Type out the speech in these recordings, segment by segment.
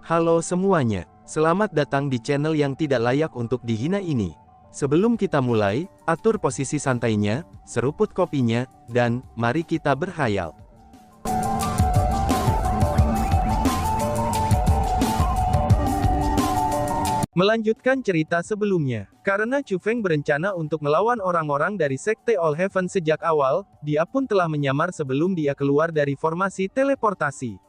Halo semuanya, selamat datang di channel yang tidak layak untuk dihina ini. Sebelum kita mulai, atur posisi santainya, seruput kopinya, dan mari kita berhayal. Melanjutkan cerita sebelumnya, karena Chu Feng berencana untuk melawan orang-orang dari Sekte All Heaven sejak awal, dia pun telah menyamar sebelum dia keluar dari formasi teleportasi.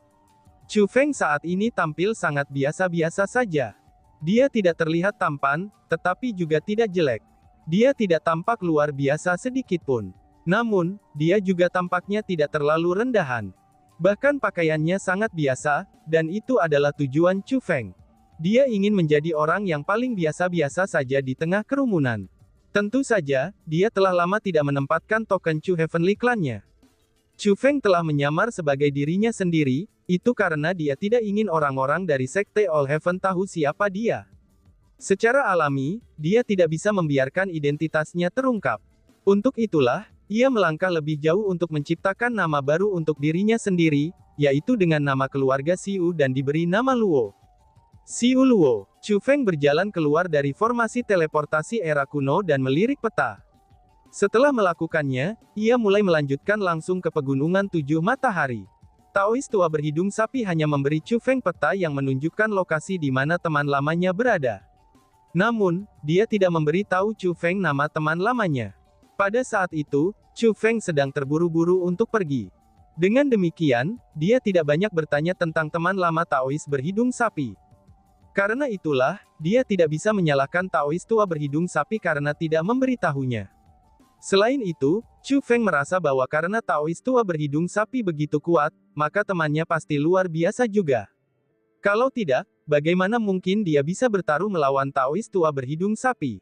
Chu Feng saat ini tampil sangat biasa-biasa saja. Dia tidak terlihat tampan, tetapi juga tidak jelek. Dia tidak tampak luar biasa sedikit pun. Namun, dia juga tampaknya tidak terlalu rendahan. Bahkan pakaiannya sangat biasa, dan itu adalah tujuan Chu Feng. Dia ingin menjadi orang yang paling biasa-biasa saja di tengah kerumunan. Tentu saja, dia telah lama tidak menempatkan token Chu Heavenly Clan-nya. Chu Feng telah menyamar sebagai dirinya sendiri, itu karena dia tidak ingin orang-orang dari Sekte All Heaven tahu siapa dia. Secara alami, dia tidak bisa membiarkan identitasnya terungkap. Untuk itulah, ia melangkah lebih jauh untuk menciptakan nama baru untuk dirinya sendiri, yaitu dengan nama keluarga Xiu dan diberi nama Luo. Xiu Luo. Chu Feng berjalan keluar dari formasi teleportasi era kuno dan melirik peta. Setelah melakukannya, ia mulai melanjutkan langsung ke pegunungan tujuh matahari. Taois tua berhidung sapi hanya memberi Chu Feng peta yang menunjukkan lokasi di mana teman lamanya berada. Namun, dia tidak memberi tahu Chu Feng nama teman lamanya. Pada saat itu, Chu Feng sedang terburu-buru untuk pergi. Dengan demikian, dia tidak banyak bertanya tentang teman lama Taois berhidung sapi. Karena itulah, dia tidak bisa menyalahkan Taois tua berhidung sapi karena tidak memberitahunya. Selain itu, Chu Feng merasa bahwa karena Taois tua berhidung sapi begitu kuat, maka temannya pasti luar biasa juga. Kalau tidak, bagaimana mungkin dia bisa bertaruh melawan Taois tua berhidung sapi?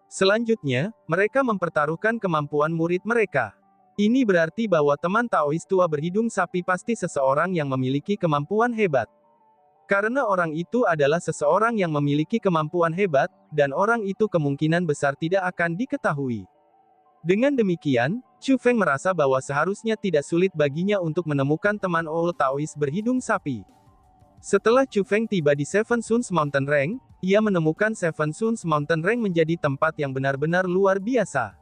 Selanjutnya, mereka mempertaruhkan kemampuan murid mereka. Ini berarti bahwa teman Taois tua berhidung sapi pasti seseorang yang memiliki kemampuan hebat. Karena orang itu adalah seseorang yang memiliki kemampuan hebat, dan orang itu kemungkinan besar tidak akan diketahui. Dengan demikian, Chu Feng merasa bahwa seharusnya tidak sulit baginya untuk menemukan teman Old Taois berhidung sapi. Setelah Chu Feng tiba di Seven Suns Mountain Range, ia menemukan Seven Suns Mountain Range menjadi tempat yang benar-benar luar biasa.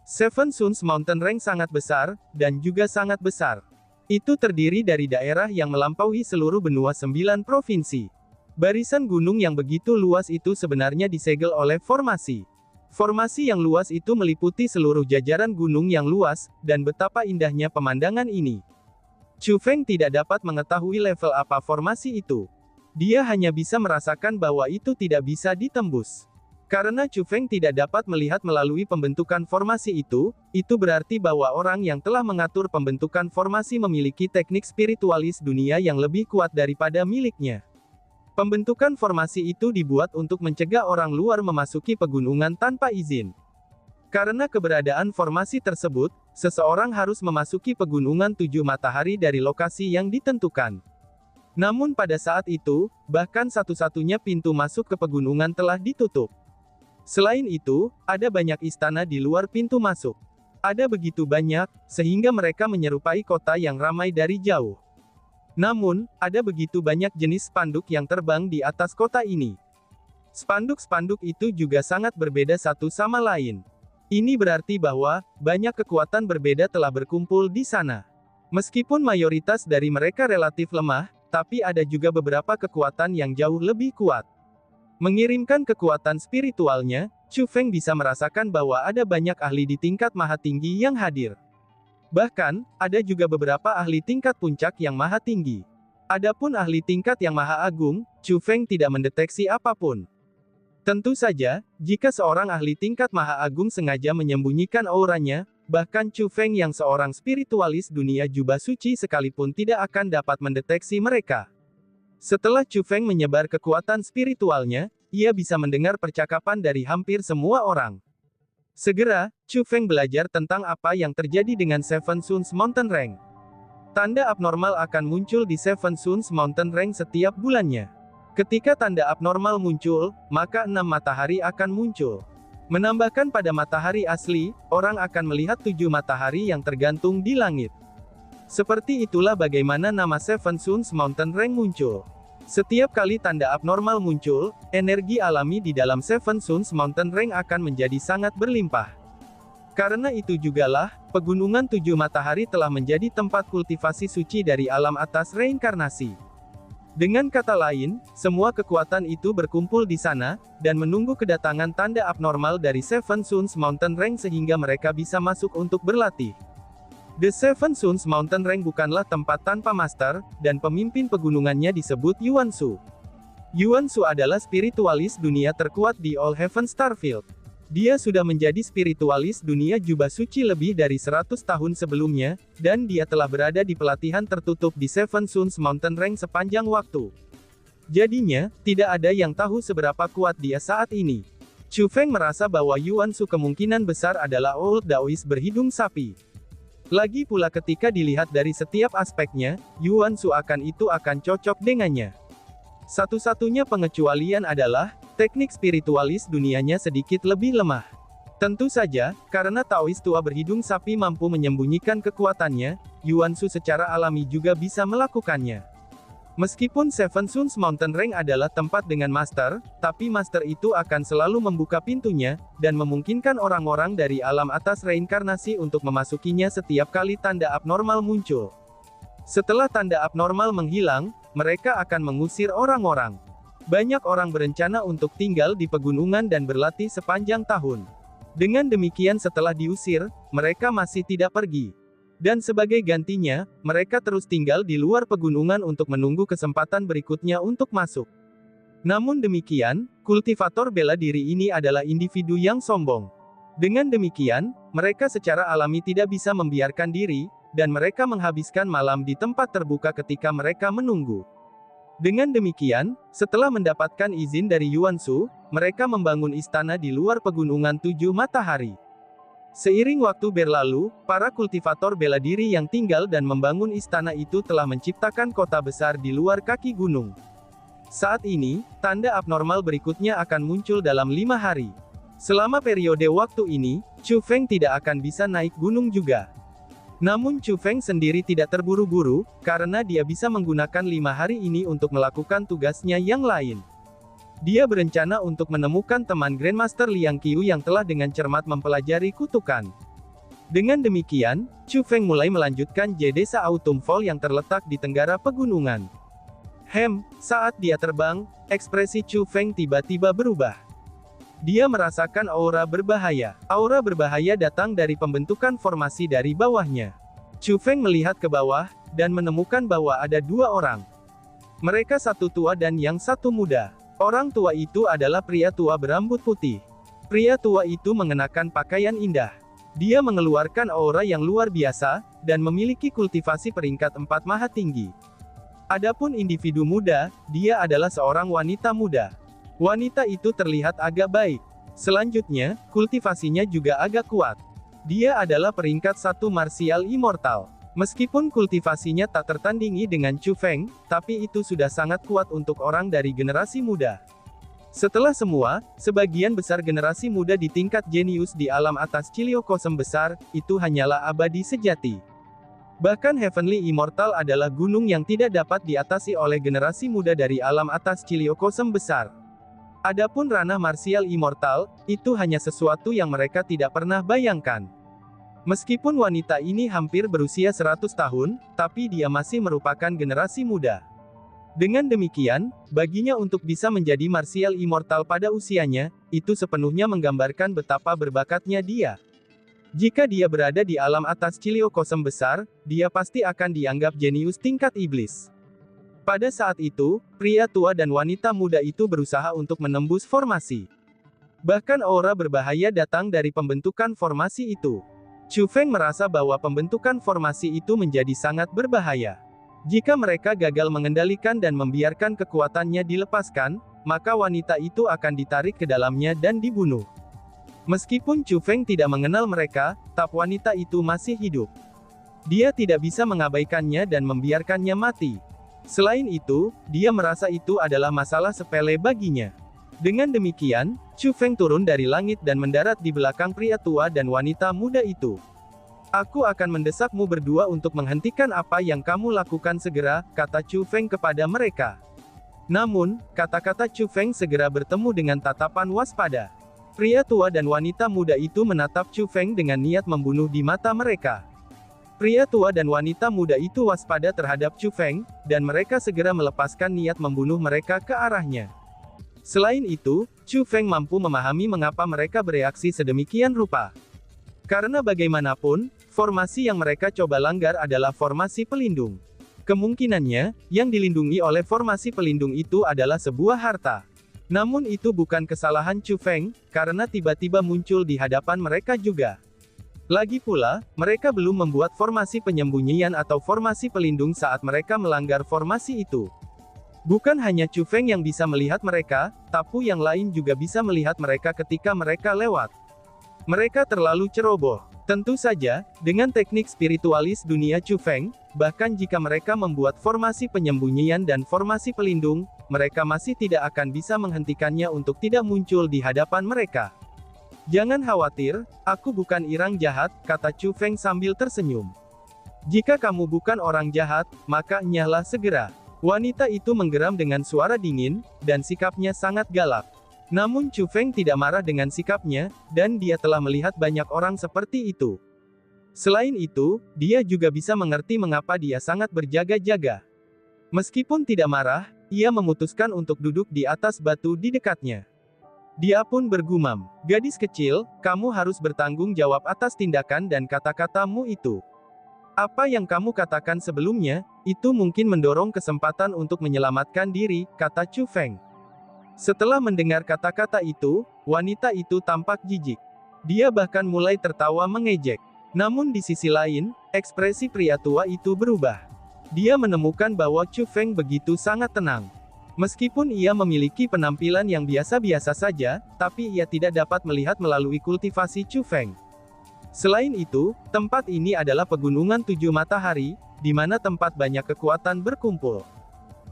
Seven Suns Mountain Range sangat besar, dan juga sangat besar. Itu terdiri dari daerah yang melampaui seluruh benua 9 provinsi. Barisan gunung yang begitu luas itu sebenarnya disegel oleh formasi. Formasi yang luas itu meliputi seluruh jajaran gunung yang luas, dan betapa indahnya pemandangan ini. Chu Feng tidak dapat mengetahui level apa formasi itu. Dia hanya bisa merasakan bahwa itu tidak bisa ditembus. Karena Chu Feng tidak dapat melihat melalui pembentukan formasi itu berarti bahwa orang yang telah mengatur pembentukan formasi memiliki teknik spiritualis dunia yang lebih kuat daripada miliknya. Pembentukan formasi itu dibuat untuk mencegah orang luar memasuki pegunungan tanpa izin. Karena keberadaan formasi tersebut, seseorang harus memasuki pegunungan tujuh matahari dari lokasi yang ditentukan. Namun pada saat itu, bahkan satu-satunya pintu masuk ke pegunungan telah ditutup. Selain itu, ada banyak istana di luar pintu masuk. Ada begitu banyak, sehingga mereka menyerupai kota yang ramai dari jauh. Namun, ada begitu banyak jenis spanduk yang terbang di atas kota ini. Spanduk-spanduk itu juga sangat berbeda satu sama lain. Ini berarti bahwa, banyak kekuatan berbeda telah berkumpul di sana. Meskipun mayoritas dari mereka relatif lemah, tapi ada juga beberapa kekuatan yang jauh lebih kuat. Mengirimkan kekuatan spiritualnya, Chu Feng bisa merasakan bahwa ada banyak ahli di tingkat maha tinggi yang hadir. Bahkan, ada juga beberapa ahli tingkat puncak yang maha tinggi. Adapun ahli tingkat yang maha agung, Chu Feng tidak mendeteksi apapun. Tentu saja, jika seorang ahli tingkat maha agung sengaja menyembunyikan auranya, bahkan Chu Feng yang seorang spiritualis dunia jubah suci sekalipun tidak akan dapat mendeteksi mereka. Setelah Chu Feng menyebar kekuatan spiritualnya, ia bisa mendengar percakapan dari hampir semua orang. Segera, Chu Feng belajar tentang apa yang terjadi dengan Seven Suns Mountain Range. Tanda abnormal akan muncul di Seven Suns Mountain Range setiap bulannya. Ketika tanda abnormal muncul, maka 6 matahari akan muncul. Menambahkan pada matahari asli, orang akan melihat 7 matahari yang tergantung di langit. Seperti itulah bagaimana nama Seven Suns Mountain Range muncul. Setiap kali tanda abnormal muncul, energi alami di dalam Seven Suns Mountain Range akan menjadi sangat berlimpah. Karena itu jugalah, pegunungan tujuh matahari telah menjadi tempat kultivasi suci dari alam atas reinkarnasi. Dengan kata lain, semua kekuatan itu berkumpul di sana, dan menunggu kedatangan tanda abnormal dari Seven Suns Mountain Range sehingga mereka bisa masuk untuk berlatih. The Seven Suns Mountain Range bukanlah tempat tanpa master, dan pemimpin pegunungannya disebut Yuan Shu. Yuan Shu adalah spiritualis dunia terkuat di All Heaven Starfield. Dia sudah menjadi spiritualis dunia jubah suci lebih dari 100 tahun sebelumnya, dan dia telah berada di pelatihan tertutup di Seven Suns Mountain Range sepanjang waktu. Jadinya, tidak ada yang tahu seberapa kuat dia saat ini. Chu Feng merasa bahwa Yuan Shu kemungkinan besar adalah Old Daoist berhidung sapi. Lagi pula ketika dilihat dari setiap aspeknya, Yuan Shu akan cocok dengannya. Satu-satunya pengecualian adalah, teknik spiritualis dunianya sedikit lebih lemah. Tentu saja, karena Taoist tua berhidung sapi mampu menyembunyikan kekuatannya, Yuan Shu secara alami juga bisa melakukannya. Meskipun Seven Suns Mountain Range adalah tempat dengan master, tapi master itu akan selalu membuka pintunya, dan memungkinkan orang-orang dari alam atas reinkarnasi untuk memasukinya setiap kali tanda abnormal muncul. Setelah tanda abnormal menghilang, mereka akan mengusir orang-orang. Banyak orang berencana untuk tinggal di pegunungan dan berlatih sepanjang tahun. Dengan demikian setelah diusir, mereka masih tidak pergi. Dan sebagai gantinya, mereka terus tinggal di luar pegunungan untuk menunggu kesempatan berikutnya untuk masuk. Namun demikian, kultivator bela diri ini adalah individu yang sombong. Dengan demikian, mereka secara alami tidak bisa membiarkan diri, dan mereka menghabiskan malam di tempat terbuka ketika mereka menunggu. Dengan demikian, setelah mendapatkan izin dari Yuan Shu, mereka membangun istana di luar pegunungan tujuh matahari. Seiring waktu berlalu, para kultivator bela diri yang tinggal dan membangun istana itu telah menciptakan kota besar di luar kaki gunung. Saat ini, tanda abnormal berikutnya akan muncul dalam 5 hari. Selama periode waktu ini, Chu Feng tidak akan bisa naik gunung juga. Namun Chu Feng sendiri tidak terburu-buru, karena dia bisa menggunakan 5 hari ini untuk melakukan tugasnya yang lain. Dia berencana untuk menemukan teman Grandmaster Liang Qiu yang telah dengan cermat mempelajari kutukan. Dengan demikian, Chu Feng mulai melanjutkan desa Autumn Fall yang terletak di tenggara pegunungan. Saat dia terbang, ekspresi Chu Feng tiba-tiba berubah. Dia merasakan aura berbahaya. Aura berbahaya datang dari pembentukan formasi dari bawahnya. Chu Feng melihat ke bawah, dan menemukan bahwa ada 2 orang. Mereka satu tua dan yang satu muda. Orang tua itu adalah pria tua berambut putih. Pria tua itu mengenakan pakaian indah. Dia mengeluarkan aura yang luar biasa, dan memiliki kultivasi peringkat 4 maha tinggi. Adapun individu muda, dia adalah seorang wanita muda. Wanita itu terlihat agak baik. Selanjutnya, kultivasinya juga agak kuat. Dia adalah peringkat 1 martial immortal. Meskipun kultivasinya tak tertandingi dengan Chu Feng, tapi itu sudah sangat kuat untuk orang dari generasi muda. Setelah semua, sebagian besar generasi muda di tingkat jenius di alam atas Ciliocosm besar, itu hanyalah abadi sejati. Bahkan Heavenly Immortal adalah gunung yang tidak dapat diatasi oleh generasi muda dari alam atas Ciliocosm besar. Adapun ranah martial immortal, itu hanya sesuatu yang mereka tidak pernah bayangkan. Meskipun wanita ini hampir berusia 100 tahun, tapi dia masih merupakan generasi muda. Dengan demikian, baginya untuk bisa menjadi martial immortal pada usianya, itu sepenuhnya menggambarkan betapa berbakatnya dia. Jika dia berada di alam atas Ciliocosm besar, dia pasti akan dianggap jenius tingkat iblis. Pada saat itu, pria tua dan wanita muda itu berusaha untuk menembus formasi. Bahkan aura berbahaya datang dari pembentukan formasi itu. Chu Feng merasa bahwa pembentukan formasi itu menjadi sangat berbahaya. Jika mereka gagal mengendalikan dan membiarkan kekuatannya dilepaskan, maka wanita itu akan ditarik ke dalamnya dan dibunuh. Meskipun Chu Feng tidak mengenal mereka, tapi wanita itu masih hidup. Dia tidak bisa mengabaikannya dan membiarkannya mati. Selain itu, dia merasa itu adalah masalah sepele baginya. Dengan demikian, Chu Feng turun dari langit dan mendarat di belakang pria tua dan wanita muda itu. Aku akan mendesakmu berdua untuk menghentikan apa yang kamu lakukan segera, kata Chu Feng kepada mereka. Namun, kata-kata Chu Feng segera bertemu dengan tatapan waspada. Pria tua dan wanita muda itu menatap Chu Feng dengan niat membunuh di mata mereka. Pria tua dan wanita muda itu waspada terhadap Chu Feng, dan mereka segera melepaskan niat membunuh mereka ke arahnya. Selain itu, Chu Feng mampu memahami mengapa mereka bereaksi sedemikian rupa. Karena bagaimanapun, formasi yang mereka coba langgar adalah formasi pelindung. Kemungkinannya, yang dilindungi oleh formasi pelindung itu adalah sebuah harta. Namun itu bukan kesalahan Chu Feng, karena tiba-tiba muncul di hadapan mereka juga. Lagi pula, mereka belum membuat formasi penyembunyian atau formasi pelindung saat mereka melanggar formasi itu. Bukan hanya Chu Feng yang bisa melihat mereka, tapi yang lain juga bisa melihat mereka ketika mereka lewat. Mereka terlalu ceroboh. Tentu saja, dengan teknik spiritualis dunia Chu Feng, bahkan jika mereka membuat formasi penyembunyian dan formasi pelindung, mereka masih tidak akan bisa menghentikannya untuk tidak muncul di hadapan mereka. Jangan khawatir, aku bukan irang jahat, kata Chu Feng sambil tersenyum. Jika kamu bukan orang jahat, maka nyahlah segera. Wanita itu menggeram dengan suara dingin, dan sikapnya sangat galak. Namun Chu Feng tidak marah dengan sikapnya, dan dia telah melihat banyak orang seperti itu. Selain itu, dia juga bisa mengerti mengapa dia sangat berjaga-jaga. Meskipun tidak marah, ia memutuskan untuk duduk di atas batu di dekatnya. Dia pun bergumam, gadis kecil, kamu harus bertanggung jawab atas tindakan dan kata-katamu itu. Apa yang kamu katakan sebelumnya, itu mungkin mendorong kesempatan untuk menyelamatkan diri, kata Chu Feng. Setelah mendengar kata-kata itu, wanita itu tampak jijik. Dia bahkan mulai tertawa mengejek. Namun di sisi lain, ekspresi pria tua itu berubah. Dia menemukan bahwa Chu Feng begitu sangat tenang. Meskipun ia memiliki penampilan yang biasa-biasa saja, tapi ia tidak dapat melihat melalui kultivasi Chu Feng. Selain itu, tempat ini adalah pegunungan 7 matahari, di mana tempat banyak kekuatan berkumpul.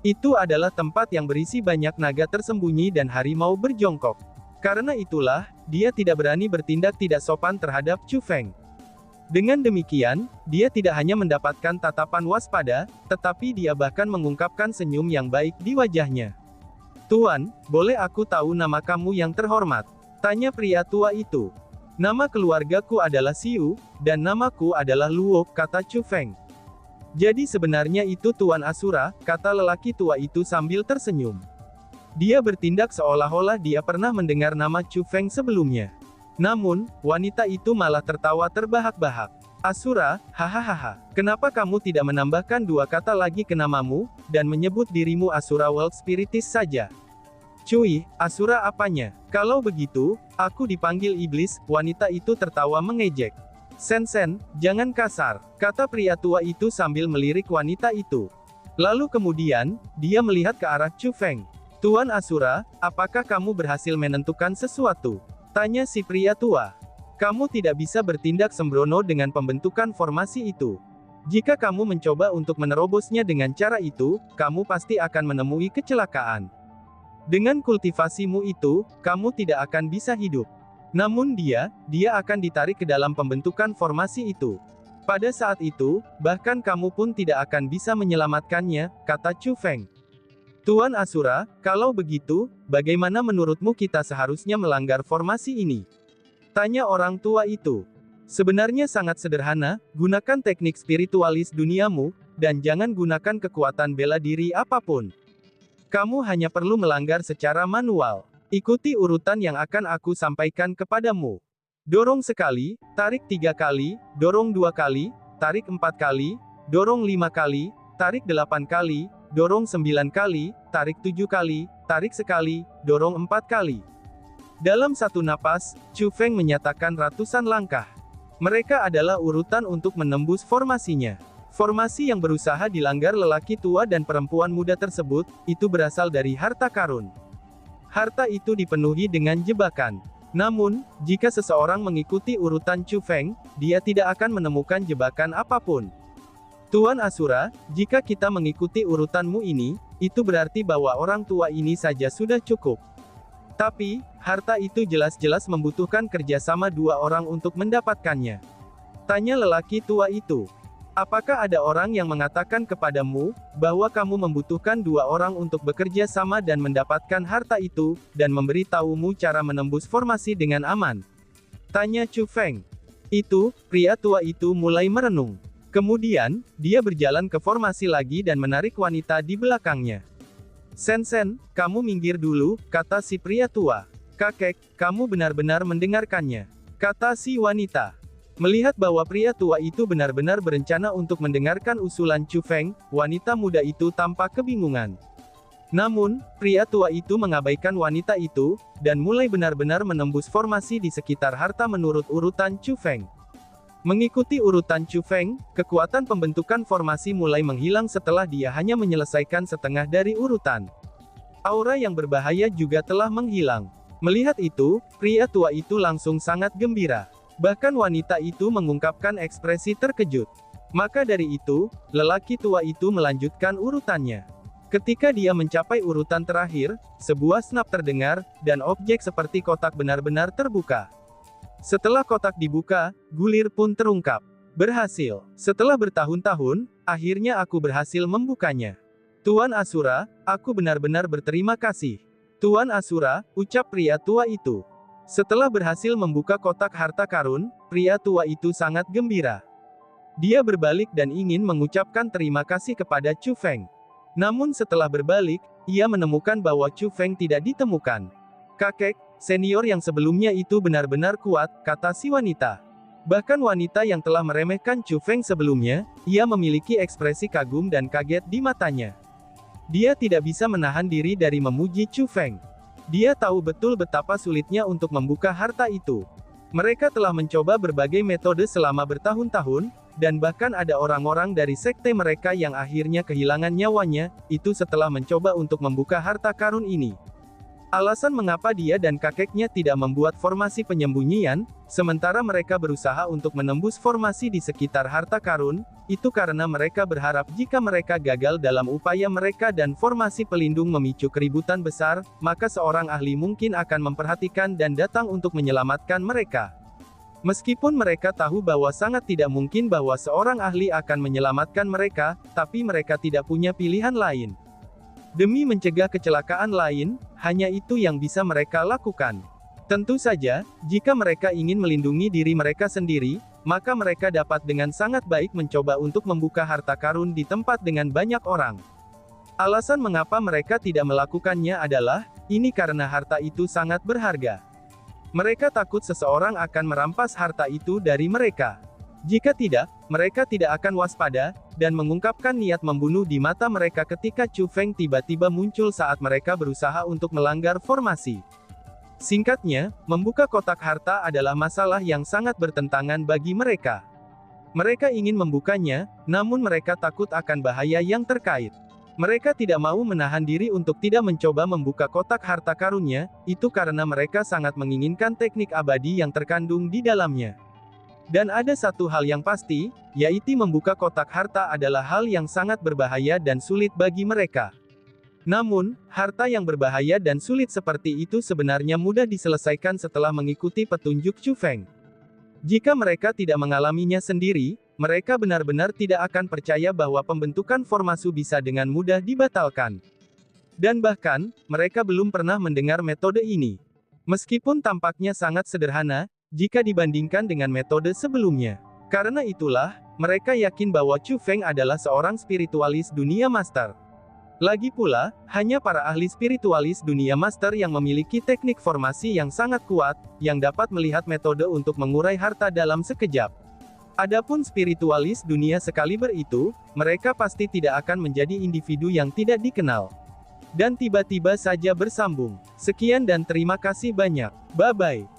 Itu adalah tempat yang berisi banyak naga tersembunyi dan harimau berjongkok. Karena itulah, dia tidak berani bertindak tidak sopan terhadap Chu Feng. Dengan demikian, dia tidak hanya mendapatkan tatapan waspada, tetapi dia bahkan mengungkapkan senyum yang baik di wajahnya. Tuan, boleh aku tahu nama kamu yang terhormat? Tanya pria tua itu. Nama keluargaku adalah Xiu, dan namaku adalah Luo, kata Chu Feng. Jadi sebenarnya itu Tuan Asura, kata lelaki tua itu sambil tersenyum. Dia bertindak seolah-olah dia pernah mendengar nama Chu Feng sebelumnya. Namun, wanita itu malah tertawa terbahak-bahak. Asura, hahaha. Kenapa kamu tidak menambahkan 2 kata lagi ke namamu, dan menyebut dirimu Asura World Spiritis saja? Cui, Asura apanya? Kalau begitu, aku dipanggil iblis, wanita itu tertawa mengejek. Sen-sen, jangan kasar, kata pria tua itu sambil melirik wanita itu. Lalu kemudian, dia melihat ke arah Chu Feng. Tuan Asura, apakah kamu berhasil menentukan sesuatu? Tanya si pria tua. Kamu tidak bisa bertindak sembrono dengan pembentukan formasi itu. Jika kamu mencoba untuk menerobosnya dengan cara itu, kamu pasti akan menemui kecelakaan. Dengan kultivasimu itu, kamu tidak akan bisa hidup. Namun dia akan ditarik ke dalam pembentukan formasi itu. Pada saat itu, bahkan kamu pun tidak akan bisa menyelamatkannya, kata Chu Feng. Tuan Asura, kalau begitu, bagaimana menurutmu kita seharusnya melanggar formasi ini? Tanya orang tua itu. Sebenarnya sangat sederhana, gunakan teknik spiritualis duniamu, dan jangan gunakan kekuatan bela diri apapun. Kamu hanya perlu melanggar secara manual. Ikuti urutan yang akan aku sampaikan kepadamu. Dorong sekali, tarik 3 kali, dorong 2 kali, tarik 4 kali, dorong 5 kali, tarik 8 kali, dorong 9 kali, tarik 7 kali, tarik sekali, dorong 4 kali. Dalam satu napas, Chu Feng menyatakan ratusan langkah. Mereka adalah urutan untuk menembus formasinya. Formasi yang berusaha dilanggar lelaki tua dan perempuan muda tersebut, itu berasal dari harta karun. Harta itu dipenuhi dengan jebakan. Namun, jika seseorang mengikuti urutan Chu Feng, dia tidak akan menemukan jebakan apapun. Tuan Asura, jika kita mengikuti urutanmu ini, itu berarti bahwa orang tua ini saja sudah cukup. Tapi, harta itu jelas-jelas membutuhkan kerjasama 2 orang untuk mendapatkannya. Tanya lelaki tua itu. Apakah ada orang yang mengatakan kepadamu, bahwa kamu membutuhkan 2 orang untuk bekerja sama dan mendapatkan harta itu, dan memberitahumu cara menembus formasi dengan aman? Tanya Chu Feng. Pria tua itu mulai merenung. Kemudian, dia berjalan ke formasi lagi dan menarik wanita di belakangnya. Sen, kamu minggir dulu, kata si pria tua. Kakek, kamu benar-benar mendengarkannya, kata si wanita. Melihat bahwa pria tua itu benar-benar berencana untuk mendengarkan usulan Chu Feng, wanita muda itu tampak kebingungan. Namun, pria tua itu mengabaikan wanita itu, dan mulai benar-benar menembus formasi di sekitar harta menurut urutan Chu Feng. Mengikuti urutan Chu Feng, kekuatan pembentukan formasi mulai menghilang setelah dia hanya menyelesaikan setengah dari urutan. Aura yang berbahaya juga telah menghilang. Melihat itu, pria tua itu langsung sangat gembira. Bahkan wanita itu mengungkapkan ekspresi terkejut. Maka dari itu, lelaki tua itu melanjutkan urutannya. Ketika dia mencapai urutan terakhir, sebuah snap terdengar, dan objek seperti kotak benar-benar terbuka. Setelah kotak dibuka, gulir pun terungkap. Berhasil. Setelah bertahun-tahun, akhirnya aku berhasil membukanya. Tuan Asura, aku benar-benar berterima kasih. Tuan Asura, ucap pria tua itu. Setelah berhasil membuka kotak harta karun, pria tua itu sangat gembira. Dia berbalik dan ingin mengucapkan terima kasih kepada Chu Feng. Namun setelah berbalik, ia menemukan bahwa Chu Feng tidak ditemukan. Kakek, senior yang sebelumnya itu benar-benar kuat, kata si wanita. Bahkan wanita yang telah meremehkan Chu Feng sebelumnya, ia memiliki ekspresi kagum dan kaget di matanya. Dia tidak bisa menahan diri dari memuji Chu Feng. Dia tahu betul betapa sulitnya untuk membuka harta itu. Mereka telah mencoba berbagai metode selama bertahun-tahun, dan bahkan ada orang-orang dari sekte mereka yang akhirnya kehilangan nyawanya, itu setelah mencoba untuk membuka harta karun ini. Alasan mengapa dia dan kakeknya tidak membuat formasi penyembunyian, sementara mereka berusaha untuk menembus formasi di sekitar harta karun, itu karena mereka berharap jika mereka gagal dalam upaya mereka dan formasi pelindung memicu keributan besar, maka seorang ahli mungkin akan memperhatikan dan datang untuk menyelamatkan mereka. Meskipun mereka tahu bahwa sangat tidak mungkin bahwa seorang ahli akan menyelamatkan mereka, tapi mereka tidak punya pilihan lain. Demi mencegah kecelakaan lain, hanya itu yang bisa mereka lakukan. Tentu saja, jika mereka ingin melindungi diri mereka sendiri, maka mereka dapat dengan sangat baik mencoba untuk membuka harta karun di tempat dengan banyak orang. Alasan mengapa mereka tidak melakukannya adalah, ini karena harta itu sangat berharga. Mereka takut seseorang akan merampas harta itu dari mereka. Jika tidak, mereka tidak akan waspada, dan mengungkapkan niat membunuh di mata mereka ketika Chu Feng tiba-tiba muncul saat mereka berusaha untuk melanggar formasi. Singkatnya, membuka kotak harta adalah masalah yang sangat bertentangan bagi mereka. Mereka ingin membukanya, namun mereka takut akan bahaya yang terkait. Mereka tidak mau menahan diri untuk tidak mencoba membuka kotak harta karunnya, itu karena mereka sangat menginginkan teknik abadi yang terkandung di dalamnya. Dan ada satu hal yang pasti, yaitu membuka kotak harta adalah hal yang sangat berbahaya dan sulit bagi mereka. Namun, harta yang berbahaya dan sulit seperti itu sebenarnya mudah diselesaikan setelah mengikuti petunjuk Chu Feng. Jika mereka tidak mengalaminya sendiri, mereka benar-benar tidak akan percaya bahwa pembentukan formasi bisa dengan mudah dibatalkan. Dan bahkan, mereka belum pernah mendengar metode ini. Meskipun tampaknya sangat sederhana, jika dibandingkan dengan metode sebelumnya. Karena itulah, mereka yakin bahwa Chu Feng adalah seorang spiritualis dunia master. Lagi pula, hanya para ahli spiritualis dunia master yang memiliki teknik formasi yang sangat kuat, yang dapat melihat metode untuk mengurai harta dalam sekejap. Adapun spiritualis dunia sekaliber itu, mereka pasti tidak akan menjadi individu yang tidak dikenal. Dan tiba-tiba saja bersambung. Sekian dan terima kasih banyak. Bye-bye.